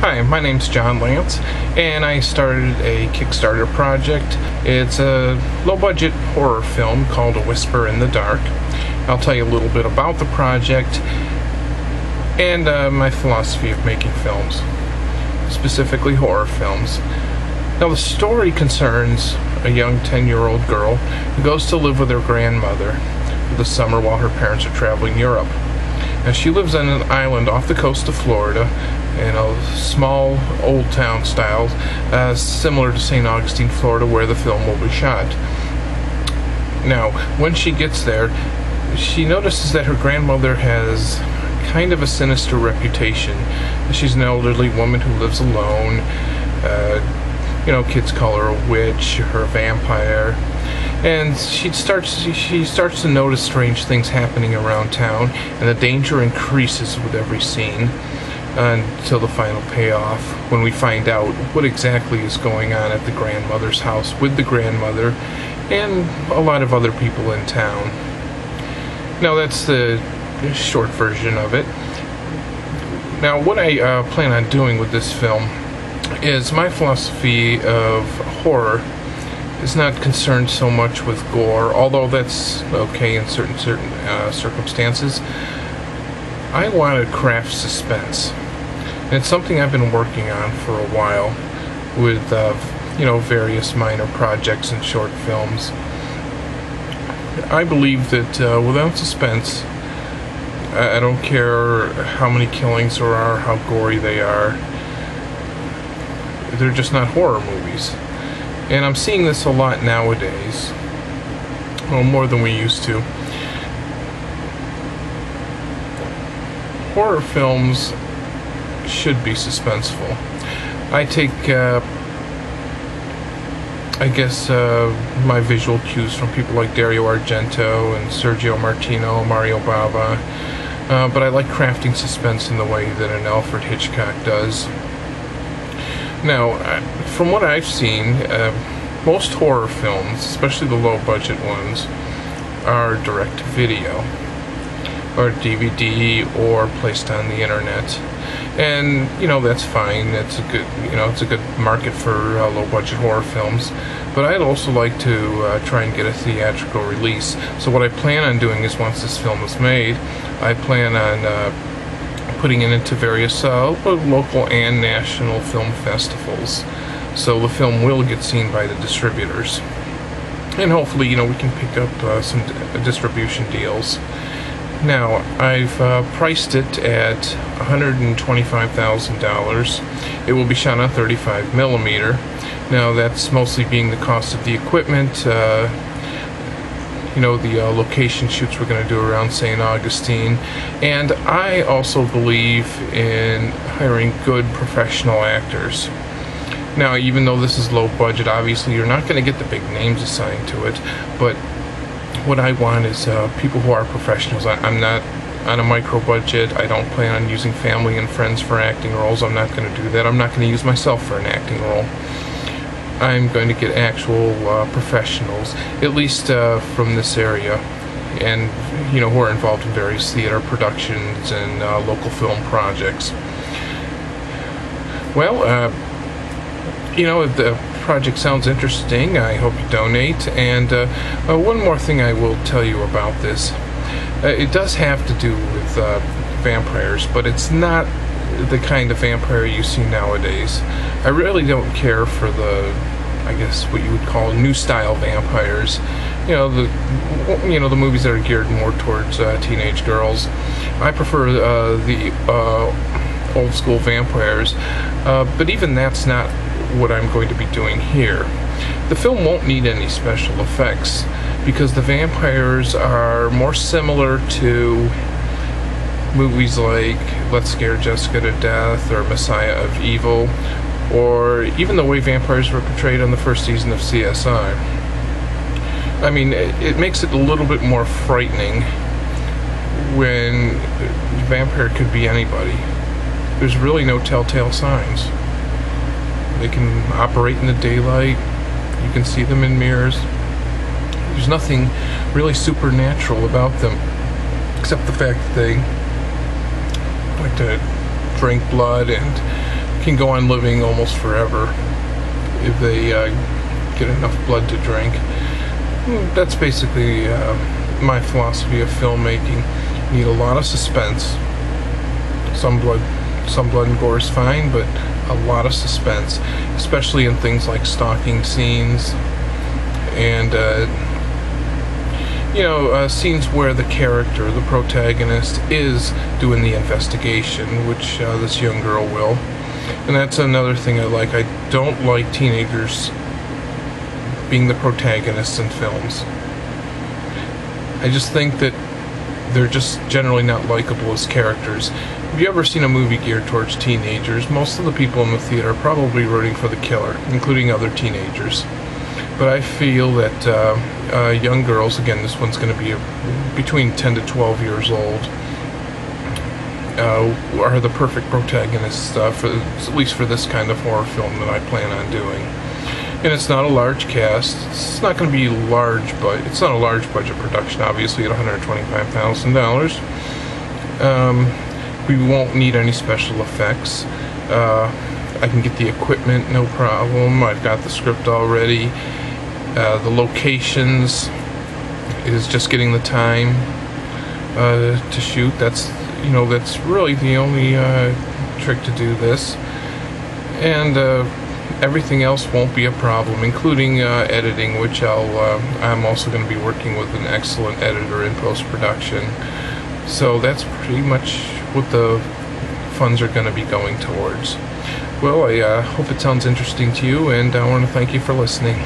Hi, my name's John Lance, and I started a Kickstarter project. It's a low-budget horror film called A Whisper in the Dark. I'll tell you a little bit about the project and my philosophy of making films, specifically horror films. Now, the story concerns a young 10-year-old girl who goes to live with her grandmother for the summer while her parents are traveling Europe. Now, she lives on an island off the coast of Florida in a small old town style, similar to St. Augustine, Florida, where the film will be shot. Now, when she gets there, she notices that her grandmother has kind of a sinister reputation. She's an elderly woman who lives alone. Kids call her a witch or a vampire. And she starts to notice strange things happening around town, and the danger increases with every scene until the final payoff, when we find out what exactly is going on at the grandmother's house with the grandmother and a lot of other people in town. Now, that's the short version of it. Now, what I plan on doing with this film is my philosophy of horror is not concerned so much with gore, although that's okay in certain circumstances. I want to craft suspense. And it's something I've been working on for a while with, various minor projects and short films. I believe that without suspense, I don't care how many killings there are, how gory they are, they're just not horror movies. And I'm seeing this a lot nowadays. Well, more than we used to. Horror films should be suspenseful. I take, my visual cues from people like Dario Argento and Sergio Martino, Mario Bava, but I like crafting suspense in the way that an Alfred Hitchcock does. Now, from what I've seen, most horror films, especially the low-budget ones, are direct-to-video, or DVD, or placed on the internet. And that's fine. It's a good market for low-budget horror films. But I'd also like to try and get a theatrical release. So what I plan on doing is, once this film is made, I plan on putting it into various local and national film festivals. So the film will get seen by the distributors, and hopefully, we can pick up some distribution deals. Now, I've priced it at $125,000. It will be shot on 35mm. Now, that's mostly being the cost of the equipment, the location shoots we're going to do around St. Augustine. And I also believe in hiring good professional actors. Now, even though this is low budget, obviously you're not going to get the big names assigned to it, but what I want is people who are professionals. I'm not on a micro budget. I don't plan on using family and friends for acting roles. I'm not going to do that. I'm not going to use myself for an acting role. I'm going to get actual professionals, at least from this area, and who are involved in various theater productions and local film projects. Well, if the project sounds interesting, I hope you donate. And one more thing I will tell you about this. It does have to do with vampires, but it's not the kind of vampire you see nowadays. I really don't care for the, what you would call new style vampires. The movies that are geared more towards teenage girls. I prefer the old school vampires, but even that's not what I'm going to be doing here. The film won't need any special effects because the vampires are more similar to movies like Let's Scare Jessica to Death or Messiah of Evil, or even the way vampires were portrayed on the first season of CSI. I mean, it makes it a little bit more frightening when a vampire could be anybody. There's really no telltale signs. They can operate in the daylight. You can see them in mirrors. There's nothing really supernatural about them, except the fact that they like to drink blood and can go on living almost forever if they get enough blood to drink. That's basically my philosophy of filmmaking. You need a lot of suspense. Some blood and gore is fine, but a lot of suspense, especially in things like stalking scenes and scenes where the character, the protagonist, is doing the investigation, which this young girl will. And that's another thing I like. I don't like teenagers being the protagonists in films. I just think that they're just generally not likable as characters. If you ever seen a movie geared towards teenagers, most of the people in the theater are probably rooting for the killer, including other teenagers. But I feel that young girls, again, this one's going to be between 10 to 12 years old, are the perfect protagonists, at least for this kind of horror film that I plan on doing. And it's not a large cast. It's not going to be large, but it's not a large budget production, obviously, at $125,000. We won't need any special effects. I can get the equipment, no problem. I've got the script already. The locations is just getting the time to shoot. That's really the only trick to do this. And everything else won't be a problem, including editing, which I'm also going to be working with an excellent editor in post-production. So that's pretty much what the funds are going to be going towards. Well, I hope it sounds interesting to you, and I want to thank you for listening.